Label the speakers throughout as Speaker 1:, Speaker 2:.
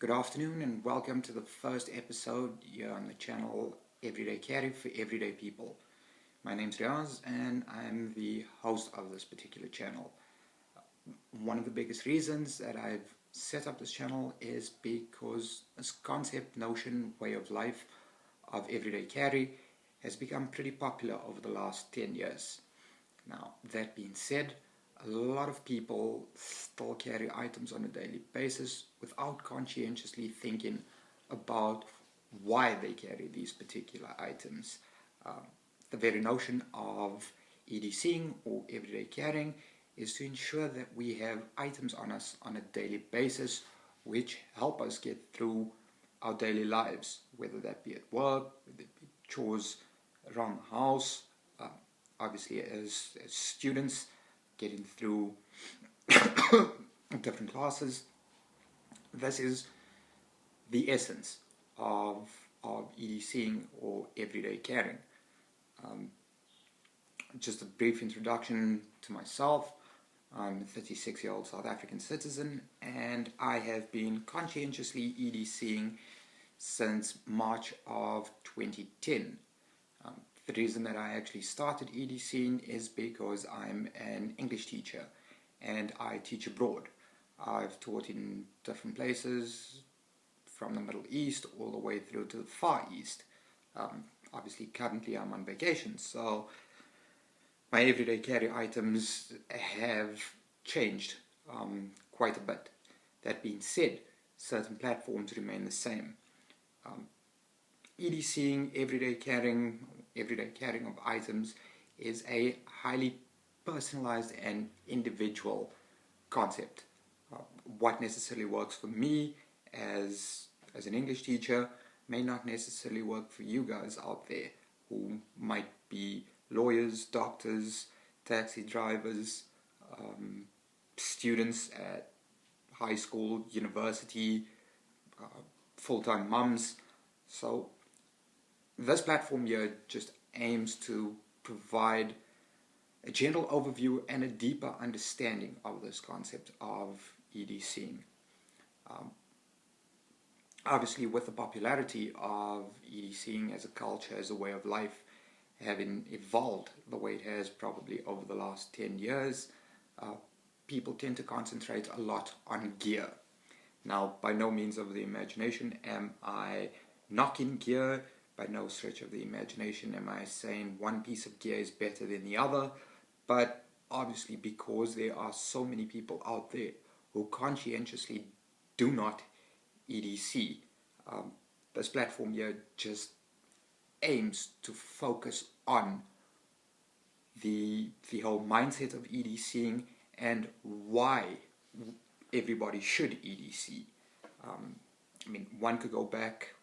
Speaker 1: Good afternoon and welcome to the first episode here on the channel Everyday Carry for Everyday People. My name's Riaz and I'm the host of this particular channel. One of the biggest reasons that I've set up this channel is because this concept, notion, way of life of everyday carry has become pretty popular over the last 10 years. Now, that being said, a lot of people still carry items on a daily basis without conscientiously thinking about why they carry these particular items. The very notion of EDCing or everyday carrying is to ensure that we have items on us on a daily basis which help us get through our daily lives, whether that be at work, whether it be chores around the house, obviously as students getting through different classes. This is the essence of EDCing or everyday carrying. Just a brief introduction to myself. I'm a 36-year-old South African citizen and I have been conscientiously EDCing since March of 2010. The reason that I actually started EDCing is because I'm an English teacher and I teach abroad. I've taught in different places from the Middle East all the way through to the Far East. Obviously currently I'm on vacation, so my everyday carry items have changed quite a bit. That being said, certain platforms remain the same. EDCing, everyday carrying of items is a highly personalized and individual concept. What necessarily works for me as an English teacher may not necessarily work for you guys out there who might be lawyers, doctors, taxi drivers, students at high school, university, full-time mums. So this platform here just aims to provide a general overview and a deeper understanding of this concept of EDCing. Obviously, with the popularity of EDCing as a culture, as a way of life, having evolved the way it has probably over the last 10 years, people tend to concentrate a lot on gear. Now, by no means of the imagination am I knocking gear. By no stretch of the imagination am I saying one piece of gear is better than the other, but obviously because there are so many people out there who conscientiously do not EDC, this platform here just aims to focus on the whole mindset of EDCing and why everybody should EDC. I mean, one could go back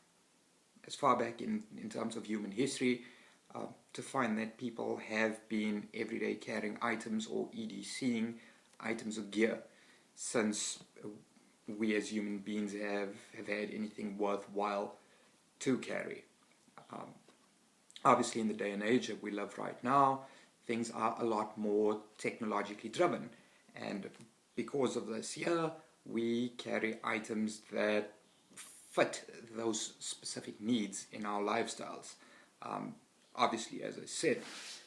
Speaker 1: as far back in terms of human history to find that people have been everyday carrying items or EDCing items of gear since we as human beings have had anything worthwhile to carry. Obviously in the day and age that we live right now, things are a lot more technologically driven, and because of this here, we carry items that fit those specific needs in our lifestyles. Obviously, as I said,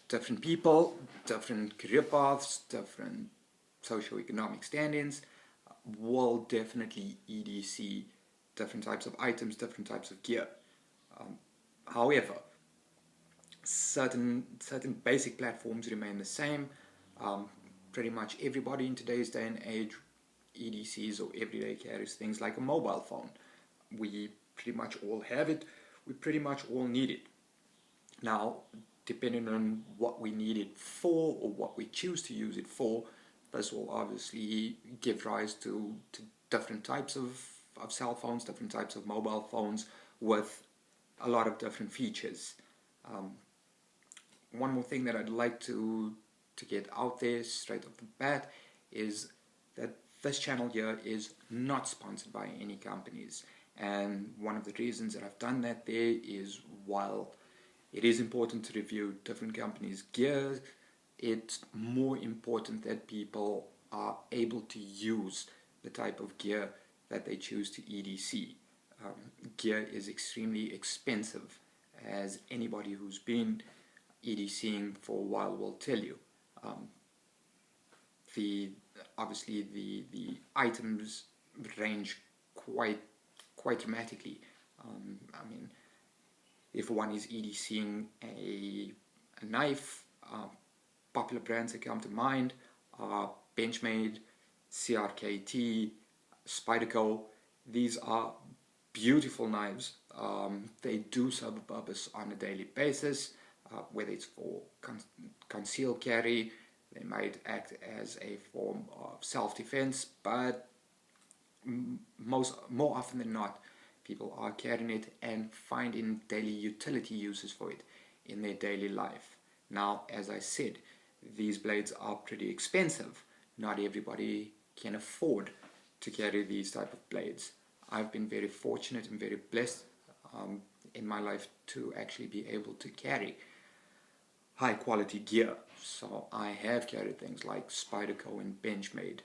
Speaker 1: different people, different career paths, different socioeconomic standings will definitely EDC different types of items, different types of gear. However, certain basic platforms remain the same. Pretty much everybody in today's day and age EDCs or everyday carries things like a mobile phone. We pretty much all have it. We pretty much all need it. Now, depending on what we need it for or what we choose to use it for, this will obviously give rise to different types of cell phones, different types of mobile phones with a lot of different features. One more thing that I'd like to get out there straight off the bat is that this channel here is not sponsored by any companies. And one of the reasons that I've done that there is, while it is important to review different companies' gear, it's more important that people are able to use the type of gear that they choose to EDC. Gear is extremely expensive, as anybody who's been EDCing for a while will tell you. Obviously the items range quite dramatically. I mean, if one is EDCing a knife, popular brands that come to mind are Benchmade, CRKT, Spyderco. These are beautiful knives. They do serve a purpose on a daily basis, whether it's for concealed carry. They might act as a form of self-defense, but more often than not, people are carrying it and finding daily utility uses for it in their daily life. Now, as I said, these blades are pretty expensive. Not everybody can afford to carry these type of blades. I've been very fortunate and very blessed in my life to actually be able to carry high quality gear. So I have carried things like Spyderco and Benchmade.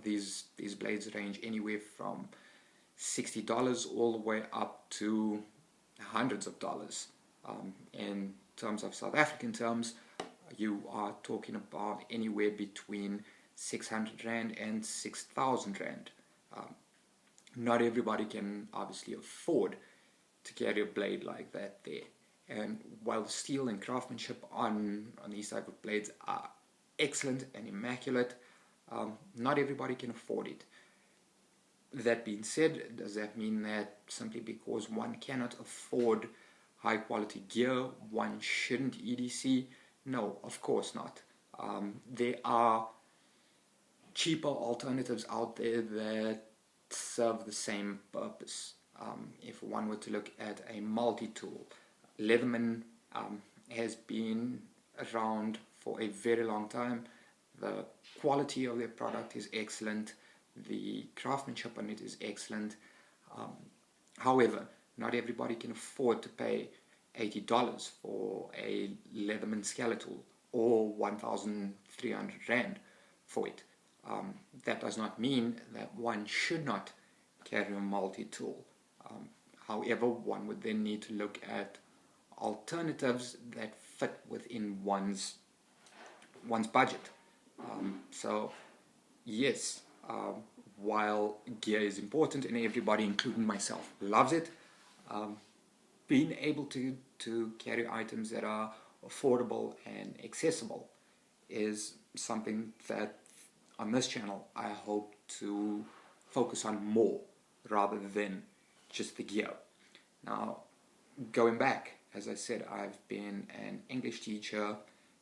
Speaker 1: These blades range anywhere from $60 all the way up to hundreds of dollars. In terms of South African terms, you are talking about anywhere between 600 Rand and 6,000 Rand. Not everybody can obviously afford to carry a blade like that there. And while the steel and craftsmanship on these type of blades are excellent and immaculate, not everybody can afford it. That being said, does that mean that simply because one cannot afford high quality gear, one shouldn't EDC? No, of course not. There are cheaper alternatives out there that serve the same purpose. If one were to look at a multi-tool, Leatherman has been around for a very long time. The quality of their product is excellent. The craftsmanship on it is excellent. However, not everybody can afford to pay $80 for a Leatherman Skeletal or 1,300 Rand for it. That does not mean that one should not carry a multi-tool. However, one would then need to look at alternatives that fit within one's budget. So yes, while gear is important and everybody, including myself, loves it, being able to carry items that are affordable and accessible is something that on this channel I hope to focus on more rather than just the gear. Now, going back, as I said, I've been an English teacher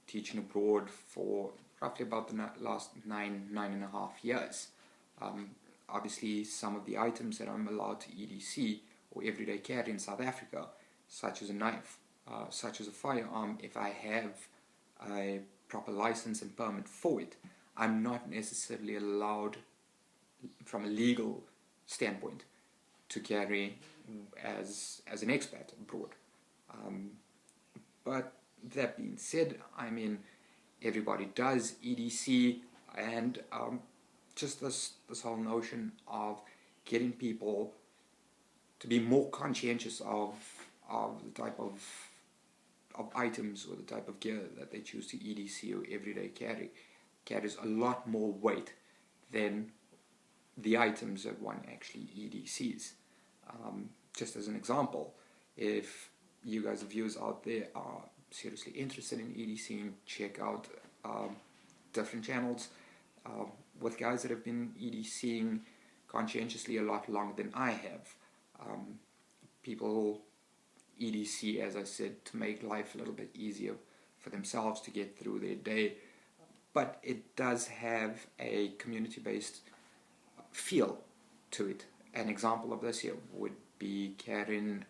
Speaker 1: teaching abroad for roughly about the last nine and a half years. Obviously, some of the items that I'm allowed to EDC or everyday carry in South Africa, such as a knife, such as a firearm, if I have a proper license and permit for it, I'm not necessarily allowed from a legal standpoint to carry as an expat abroad. But that being said, I mean, everybody does EDC, and just this whole notion of getting people to be more conscientious of the type of items or the type of gear that they choose to EDC or everyday carry carries a lot more weight than the items that one actually EDCs. Just as an example, if you guys, the viewers out there, are seriously interested in EDCing, check out different channels with guys that have been EDCing conscientiously a lot longer than I have. People EDC, as I said, to make life a little bit easier for themselves to get through their day, but it does have a community-based feel to it. An example of this here would be carrying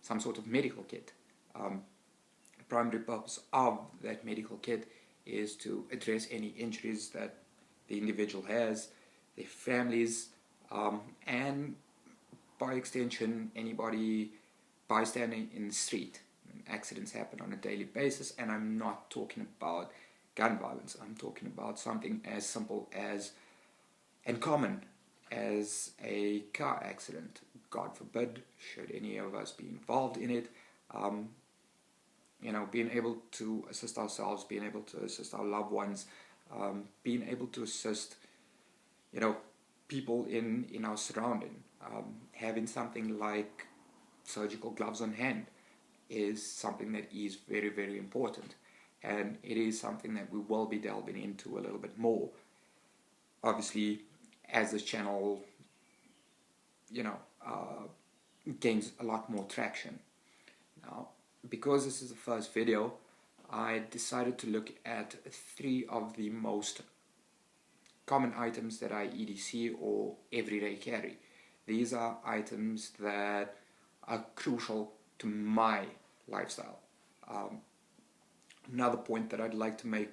Speaker 1: some sort of medical kit. The primary purpose of that medical kit is to address any injuries that the individual has, their families, and by extension, anybody bystanding in the street. Accidents happen on a daily basis, and I'm not talking about gun violence. I'm talking about something as simple as, and common as a car accident. God forbid, should any of us be involved in it, being able to assist ourselves, being able to assist our loved ones, being able to assist, people in our surrounding, having something like surgical gloves on hand is something that is very, very important. And it is something that we will be delving into a little bit more. Obviously, as this channel, gains a lot more traction. Now, because this is the first video, I decided to look at 3 of the most common items that I EDC or everyday carry. These are items that are crucial to my lifestyle. Another point that I'd like to make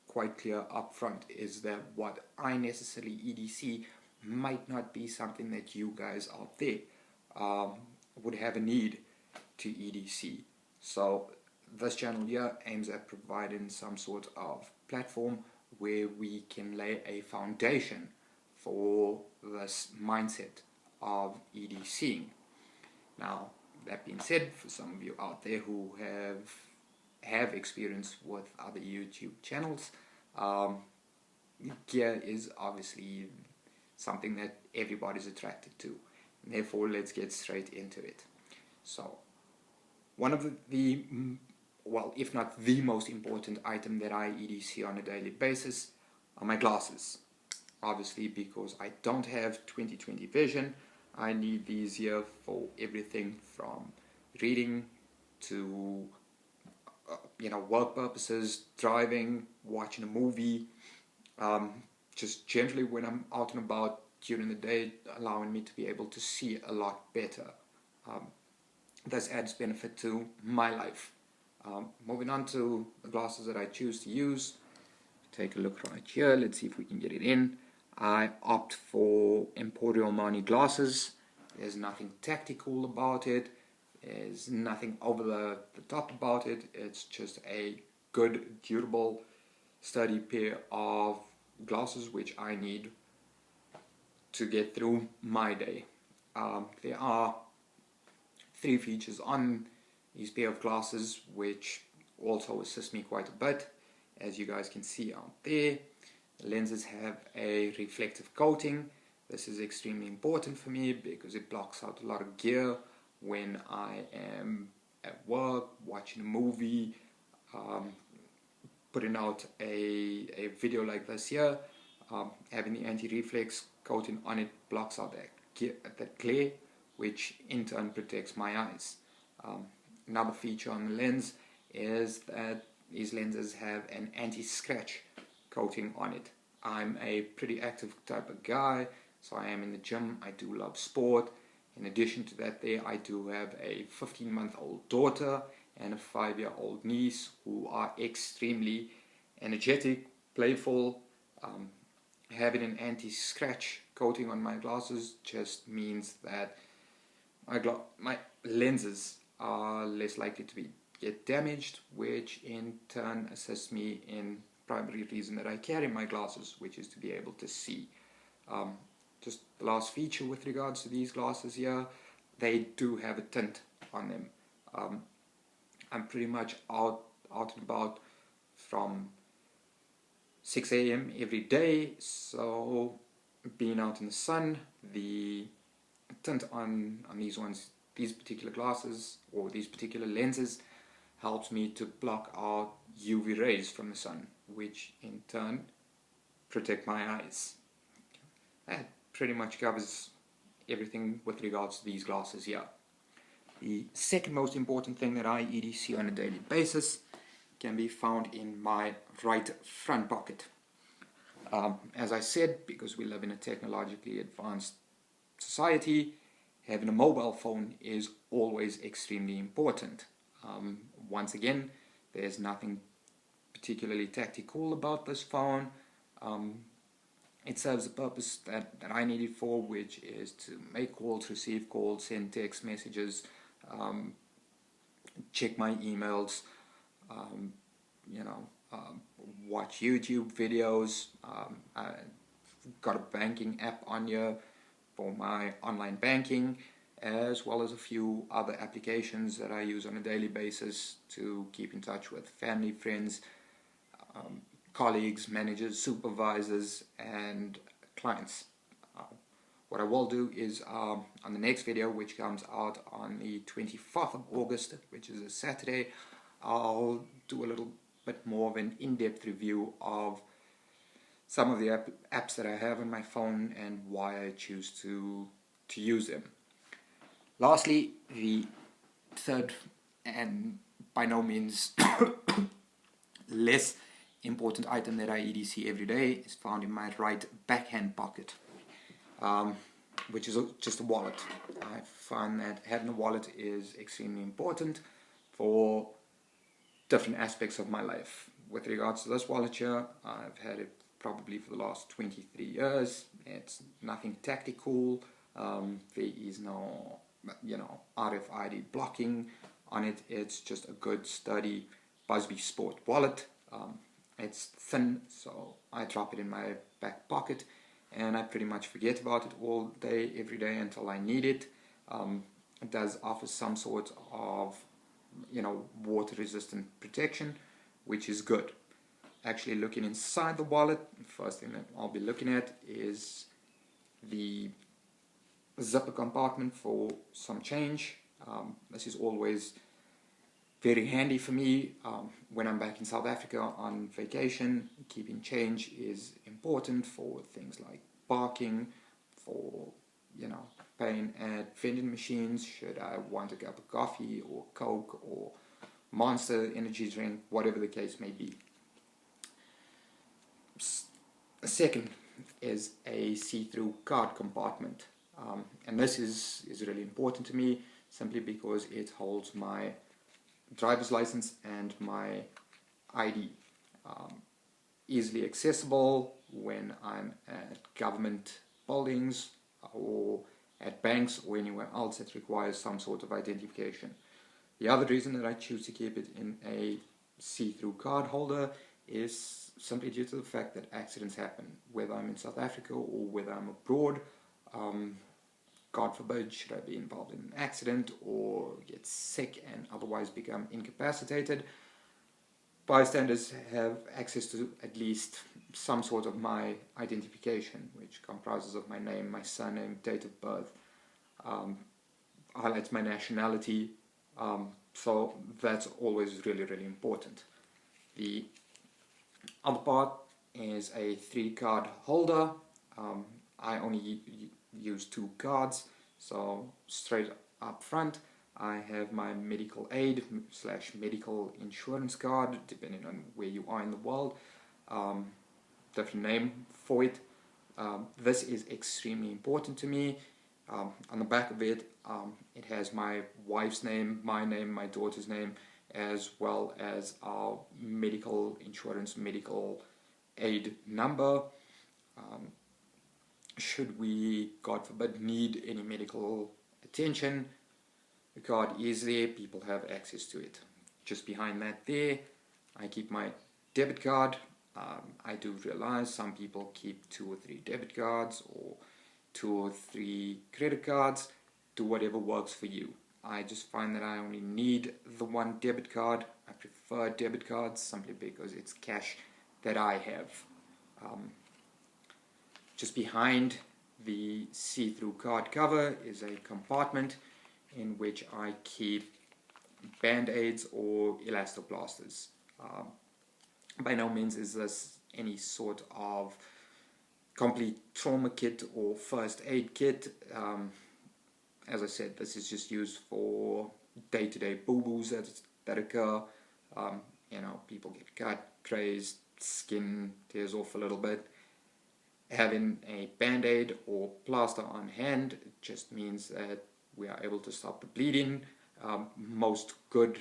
Speaker 1: quite clear up front is that what I necessarily EDC might not be something that you guys out there would have a need to EDC. So this channel here aims at providing some sort of platform where we can lay a foundation for this mindset of EDCing. Now, that being said, for some of you out there who have experience with other YouTube channels, gear is obviously something that everybody's attracted to. And therefore, let's get straight into it. So, one of the well, if not the most important item that I EDC on a daily basis are my glasses. Obviously, because I don't have 20/20 vision, I need these here for everything from reading to work purposes, driving, watching a movie, just generally when I'm out and about during the day, allowing me to be able to see a lot better. This adds benefit to my life. Moving on to the glasses that I choose to use. Take a look right here. Let's see if we can get it in. I opt for Emporio Armani glasses. There's nothing tactical about it. There's nothing over the top about it. It's just a good, durable, sturdy pair of glasses which I need to get through my day. There are 3 features on these pair of glasses which also assist me quite a bit. As you guys can see out there, the lenses have a reflective coating. This is extremely important for me because it blocks out a lot of glare when I am at work, watching a movie, putting out a video like this here. Having the anti-reflex coating on it blocks out that glare, which in turn protects my eyes. Another feature on the lens is that these lenses have an anti-scratch coating on it. I'm a pretty active type of guy, so I am in the gym. I do love sport. In addition to that, I do have a 15-month-old daughter and a 5-year-old niece who are extremely energetic, playful. Having an anti-scratch coating on my glasses just means that my lenses are less likely to get damaged, which in turn assists me in primary reason that I carry my glasses, which is to be able to see. Just the last feature with regards to these glasses here, they do have a tint on them. I'm pretty much out and about from 6 a.m. every day, so being out in the sun, the tint on these particular glasses or these particular lenses helps me to block out UV rays from the sun, which in turn protect my eyes. That pretty much covers everything with regards to these glasses here. The second most important thing that I EDC on a daily basis can be found in my right front pocket. As I said, because we live in a technologically advanced society, having a mobile phone is always extremely important. Once again, there's nothing particularly tactical about this phone. It serves the purpose that I need it for, which is to make calls, receive calls, send text messages, check my emails, watch YouTube videos. I've got a banking app on here for my online banking, as well as a few other applications that I use on a daily basis to keep in touch with family, friends, colleagues, managers, supervisors, and clients. What I will do is on the next video, which comes out on the 24th of August, which is a Saturday, I'll do a little bit more of an in-depth review of some of the apps that I have on my phone and why I choose to use them. Lastly, the third and by no means less important item that I EDC every day is found in my right backhand pocket, which is just a wallet. I find that having a wallet is extremely important for different aspects of my life. With regards to this wallet here, I've had it probably for the last 23 years. It's nothing tactical. There is no, RFID blocking on it. It's just a good, sturdy Busby Sport wallet. It's thin, so I drop it in my back pocket, and I pretty much forget about it all day, every day until I need it. It does offer some sort of, water-resistant protection, which is good. Actually, looking inside the wallet, the first thing that I'll be looking at is the zipper compartment for some change. This is always very handy for me when I'm back in South Africa on vacation. Keeping change is important for things like parking, for paying at vending machines should I want a cup of coffee or Coke or Monster energy drink, whatever the case may be. Second is a see-through card compartment, and this is really important to me simply because it holds my driver's license and my ID, easily accessible when I'm at government buildings or at banks or anywhere else that requires some sort of identification. The other reason that I choose to keep it in a see-through card holder is simply due to the fact that accidents happen, whether I'm in South Africa or whether I'm abroad. God forbid, should I be involved in an accident or get sick and otherwise become incapacitated, bystanders have access to at least some sort of my identification, which comprises of my name, my surname, date of birth, highlights my nationality, so that's always really, really important. The other part is a 3-card holder. I only use 2 cards, so straight up front I have my medical aid / medical insurance card, depending on where you are in the world, different name for it. This is extremely important to me. On the back of it, it has my wife's name, my daughter's name, as well as our medical insurance, medical aid number. Should we, God forbid, need any medical attention, the card is there, people have access to it. Just behind that there, I keep my debit card. I do realize some people keep 2 or 3 debit cards or 2 or 3 credit cards. Do whatever works for you. I just find that I only need the 1 debit card. I prefer debit cards simply because it's cash that I have. Just behind the see-through card cover is a compartment in which I keep band-aids or elastoplasters. By no means is this any sort of complete trauma kit or first aid kit. As I said, this is just used for day-to-day boo-boos that occur. People get cut, grazed, skin tears off a little bit. Having a band-aid or plaster on hand just means that we are able to stop the bleeding. Most good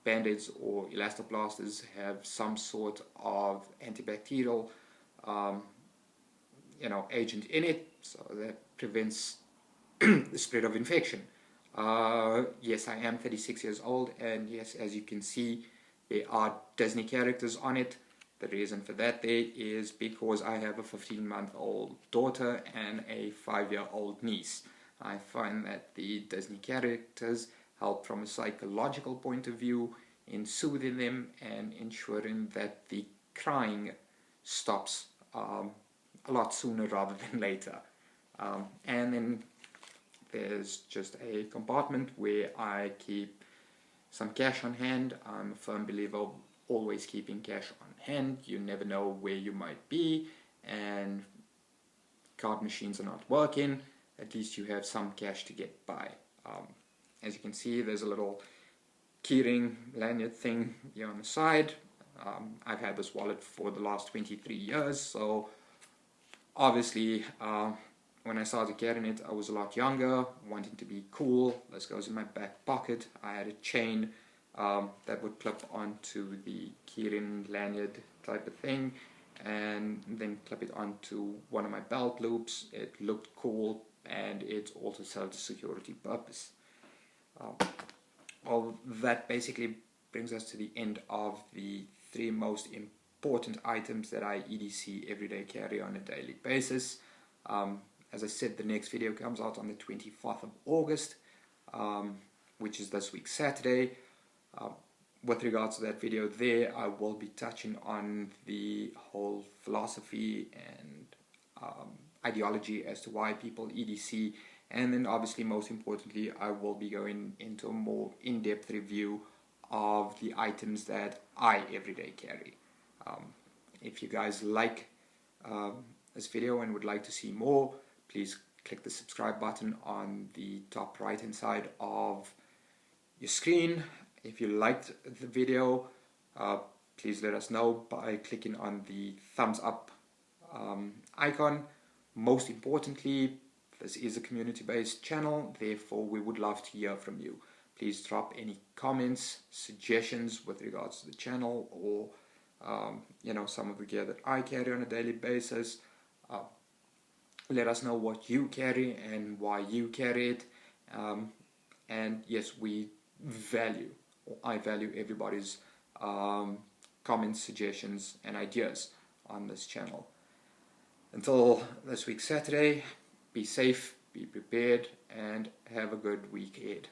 Speaker 1: band-aids or elastoplasters have some sort of antibacterial agent in it, so that prevents the spread of infection. Yes, I am 36 years old, and yes, as you can see, there are Disney characters on it. The reason for that there is because I have a 15-month-old daughter and a 5-year-old niece. I find that the Disney characters help from a psychological point of view in soothing them and ensuring that the crying stops a lot sooner rather than later. And then there's just a compartment where I keep some cash on hand. I'm a firm believer of always keeping cash on hand. You never know where you might be, and card machines are not working. At least you have some cash to get by. As you can see, there's a little keyring lanyard thing here on the side. I've had this wallet for the last 23 years, so obviously when I started carrying it, I was a lot younger, wanting to be cool. This goes in my back pocket. I had a chain that would clip onto the keyring lanyard type of thing, and then clip it onto one of my belt loops. It looked cool, and it also served a security purpose. Well, that basically brings us to the end of the 3 most important items that I EDC everyday carry on a daily basis. As I said, the next video comes out on the 24th of August, which is this week Saturday. With regards to that video there, I will be touching on the whole philosophy and ideology as to why people EDC, and then obviously most importantly I will be going into a more in-depth review of the items that I everyday carry. If you guys like this video and would like to see more, please click the subscribe button on the top right hand side of your screen. If you liked the video, please let us know by clicking on the thumbs up icon. Most importantly, this is a community-based channel, therefore we would love to hear from you. Please drop any comments, suggestions with regards to the channel, or some of the gear that I carry on a daily basis. Let us know what you carry and why you carry it. And yes, I value everybody's comments, suggestions and ideas on this channel. Until this week Saturday, be safe, be prepared, and have a good week ahead.